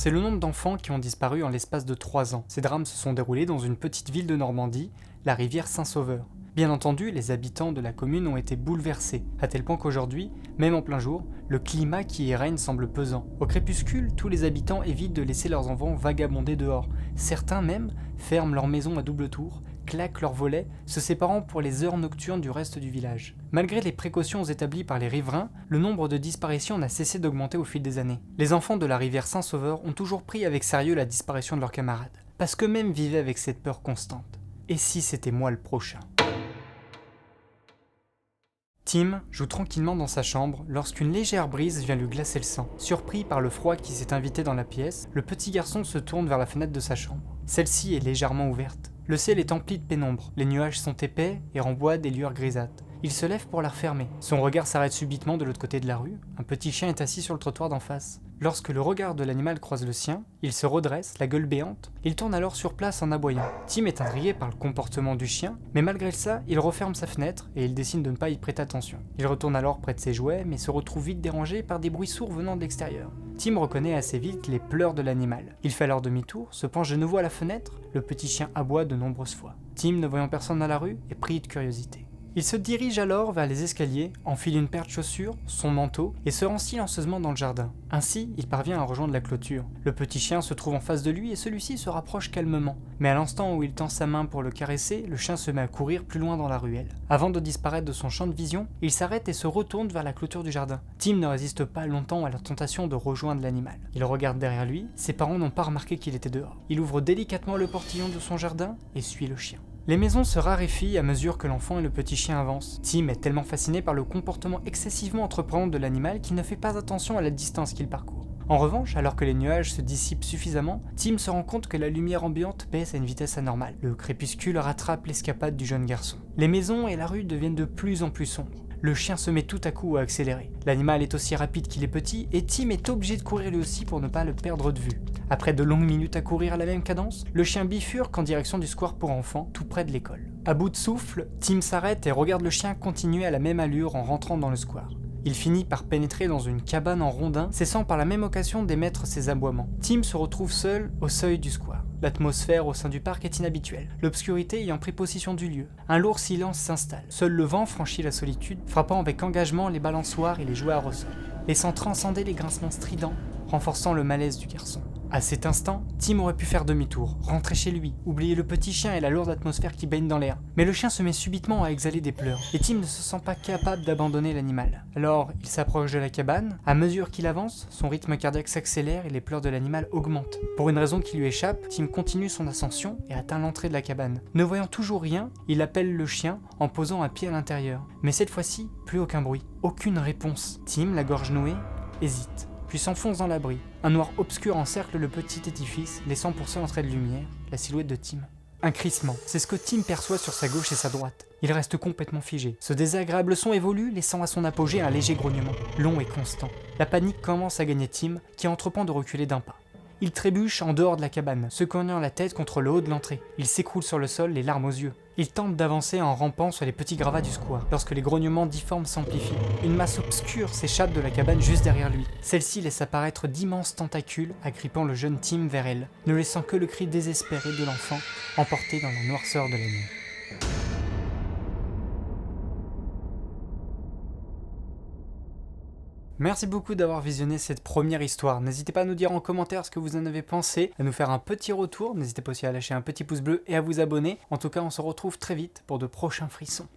C'est le nombre d'enfants qui ont disparu en l'espace de 3 ans. Ces drames se sont déroulés dans une petite ville de Normandie, la rivière Saint-Sauveur. Bien entendu, les habitants de la commune ont été bouleversés, à tel point qu'aujourd'hui, même en plein jour, le climat qui y règne semble pesant. Au crépuscule, tous les habitants évitent de laisser leurs enfants vagabonder dehors. Certains même ferment leur maison à double tour, claquent leurs volets, se séparant pour les heures nocturnes du reste du village. Malgré les précautions établies par les riverains, le nombre de disparitions n'a cessé d'augmenter au fil des années. Les enfants de la rivière Saint-Sauveur ont toujours pris avec sérieux la disparition de leurs camarades, parce qu'eux-mêmes vivaient avec cette peur constante. Et si c'était moi le prochain ? Tim joue tranquillement dans sa chambre lorsqu'une légère brise vient lui glacer le sang. Surpris par le froid qui s'est invité dans la pièce, le petit garçon se tourne vers la fenêtre de sa chambre. Celle-ci est légèrement ouverte. Le ciel est empli de pénombre, les nuages sont épais et renvoient des lueurs grisâtres. Il se lève pour la refermer. Son regard s'arrête subitement de l'autre côté de la rue. Un petit chien est assis sur le trottoir d'en face. Lorsque le regard de l'animal croise le sien, il se redresse, la gueule béante. Il tourne alors sur place en aboyant. Tim est intrigué par le comportement du chien, mais malgré ça, il referme sa fenêtre et il décide de ne pas y prêter attention. Il retourne alors près de ses jouets, mais se retrouve vite dérangé par des bruits sourds venant de l'extérieur. Tim reconnaît assez vite les pleurs de l'animal. Il fait alors demi-tour, se penche de nouveau à la fenêtre, le petit chien aboie de nombreuses fois. Tim, ne voyant personne dans la rue, est pris de curiosité. Il se dirige alors vers les escaliers, enfile une paire de chaussures, son manteau, et se rend silencieusement dans le jardin. Ainsi, il parvient à rejoindre la clôture. Le petit chien se trouve en face de lui et celui-ci se rapproche calmement. Mais à l'instant où il tend sa main pour le caresser, le chien se met à courir plus loin dans la ruelle. Avant de disparaître de son champ de vision, il s'arrête et se retourne vers la clôture du jardin. Tim ne résiste pas longtemps à la tentation de rejoindre l'animal. Il regarde derrière lui, ses parents n'ont pas remarqué qu'il était dehors. Il ouvre délicatement le portillon de son jardin et suit le chien. Les maisons se raréfient à mesure que l'enfant et le petit chien avancent. Tim est tellement fasciné par le comportement excessivement entreprenant de l'animal qu'il ne fait pas attention à la distance qu'il parcourt. En revanche, alors que les nuages se dissipent suffisamment, Tim se rend compte que la lumière ambiante baisse à une vitesse anormale. Le crépuscule rattrape l'escapade du jeune garçon. Les maisons et la rue deviennent de plus en plus sombres. Le chien se met tout à coup à accélérer. L'animal est aussi rapide qu'il est petit et Tim est obligé de courir lui aussi pour ne pas le perdre de vue. Après de longues minutes à courir à la même cadence, le chien bifurque en direction du square pour enfants, tout près de l'école. À bout de souffle, Tim s'arrête et regarde le chien continuer à la même allure en rentrant dans le square. Il finit par pénétrer dans une cabane en rondin, cessant par la même occasion d'émettre ses aboiements. Tim se retrouve seul au seuil du square. L'atmosphère au sein du parc est inhabituelle, l'obscurité ayant pris possession du lieu. Un lourd silence s'installe. Seul le vent franchit la solitude, frappant avec engagement les balançoires et les jouets à ressort, laissant transcender les grincements stridents, renforçant le malaise du garçon. À cet instant, Tim aurait pu faire demi-tour, rentrer chez lui, oublier le petit chien et la lourde atmosphère qui baigne dans l'air. Mais le chien se met subitement à exhaler des pleurs, et Tim ne se sent pas capable d'abandonner l'animal. Alors, il s'approche de la cabane. À mesure qu'il avance, son rythme cardiaque s'accélère et les pleurs de l'animal augmentent. Pour une raison qui lui échappe, Tim continue son ascension et atteint l'entrée de la cabane. Ne voyant toujours rien, il appelle le chien en posant un pied à l'intérieur. Mais cette fois-ci, plus aucun bruit, aucune réponse. Tim, la gorge nouée, hésite, puis s'enfonce dans l'abri. Un noir obscur encercle le petit édifice, laissant pour seule entrée de lumière la silhouette de Tim. Un crissement, c'est ce que Tim perçoit sur sa gauche et sa droite. Il reste complètement figé. Ce désagréable son évolue, laissant à son apogée un léger grognement, long et constant. La panique commence à gagner Tim, qui entreprend de reculer d'un pas. Il trébuche en dehors de la cabane, se cognant la tête contre le haut de l'entrée. Il s'écroule sur le sol, les larmes aux yeux. Il tente d'avancer en rampant sur les petits gravats du square, lorsque les grognements difformes s'amplifient. Une masse obscure s'échappe de la cabane juste derrière lui. Celle-ci laisse apparaître d'immenses tentacules, agrippant le jeune Tim vers elle, ne laissant que le cri désespéré de l'enfant, emporté dans la noirceur de la nuit. Merci beaucoup d'avoir visionné cette première histoire. N'hésitez pas à nous dire en commentaire ce que vous en avez pensé, à nous faire un petit retour. N'hésitez pas aussi à lâcher un petit pouce bleu et à vous abonner. En tout cas, on se retrouve très vite pour de prochains frissons.